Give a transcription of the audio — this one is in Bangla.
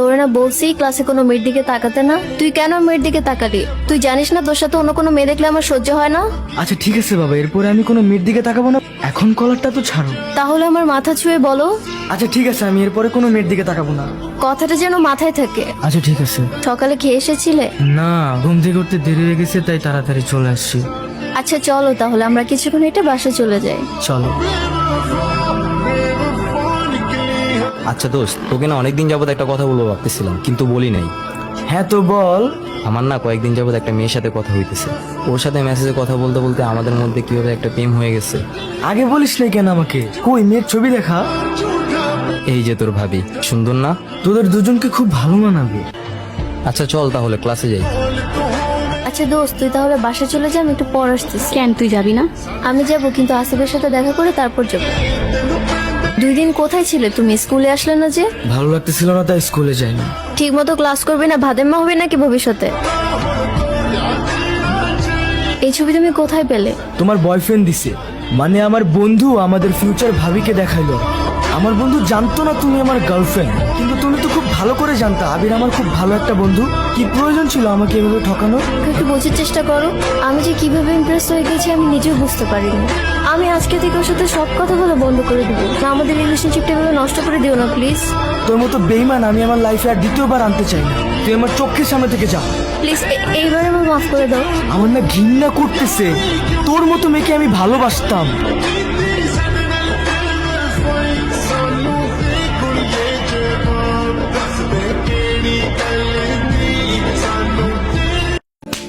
তোরে না বলছি ক্লাসে কোনো মেয়ের দিকে তাকাতে না, তুই কেন মেয়ের দিকে তাকালি? তুই জানিস না তোর সাথে অন্য কোনো মেয়ে দেখলে আমার সহ্য হয় না? আচ্ছা ঠিক আছে বাবা, এরপরে আমি কোনো মেয়ের দিকে তাকাবো না। এখন কলারটা তো ছাড়ো। তাহলে আমার মাথা ছুঁয়ে বলো। আচ্ছা ঠিক আছে, আমি এরপরে কোনো মেয়ের দিকে তাকাবো না। কথাটা যেন মাথায় থাকে। আচ্ছা ঠিক আছে। সকালে খেয়ে এসেছিলে? না, ঘুম থেকে উঠতে দেরি হয়ে গেছে, তাই তাড়াতাড়ি চলে আসছি। আচ্ছা চলো তাহলে আমরা কিছুক্ষণ হেঁটে বাসায় চলে যাই। চলো। আচ্ছা দোস্ত, তোকে না অনেকদিন যাবত একটা কথা বলবো ভাবতেছিলাম, কিন্তু বলি নাই। হ্যাঁ তো বল। আমার না কয়েকদিন যাবত একটা মেয়ের সাথে কথা হইতেছে। ওর সাথে মেসেজে কথা বলতে বলতে আমাদের মধ্যে কিভাবে একটা প্রেম হয়ে গেছে। আগে বলিস নাই কেন আমাকে? কই মেয়ের ছবি দেখা। এই যে তোর ভাবি, সুন্দর না? তোদের দুজনকে খুব ভালো মানাবে। আচ্ছা চল তাহলে ক্লাসে যাই। আচ্ছা দোস্ত তুই তাহলে বাসায় চলে যা, আমি একটু পর আসতেছি। কেন তুই যাবি না? আমি যাবো, কিন্তু আসিফের সাথে দেখা করে তারপর যাবো। 2 দিন কোথায় ছিলে তুমি? স্কুলে আসলে না যে? ভালো লাগতেছিল না তাই স্কুলে যাইনি। ঠিক মতো ক্লাস করবে না, ভাদেম্মা হবে নাকি ভবিষ্যতে? এই ছবি তুমি কোথায় পেলে? তোমার বয়ফ্রেন্ড দিছে, মানে আমার বন্ধু আমাদের ফিউচার ভাবিকে দেখাইলো। আমার বন্ধু জানতো না তুমি আমার গার্লফ্রেন্ড, কিন্তু তুমি তো খুব ভালো করে জানতা আবির আমার খুব ভালো একটা বন্ধু। কি প্রয়োজন ছিল আমাকে এভাবে ঠকানো? একটু বোঝার চেষ্টা করো। আমি যে কিভাবে ইমপ্রেস হয়ে গেছি আমি নিজেও বুঝতে পারিনি। আমি আজকে থেকে ওর সাথে সব কথা বলে বন্ধ করে দেবো। আমাদের রিলেশনশিপটা এভাবে নষ্ট করে দিও না প্লিজ। তোর মতো বেইমান আমি আমার লাইফে আর দ্বিতীয়বার আনতে চাই না। তুই আমার চোখের সামনে থেকে যা। প্লিজ এইবার আমার মাফ করে দাও। আমার না ঘৃণা করতেছে, তোর মতো মেয়েকে আমি ভালোবাসতাম।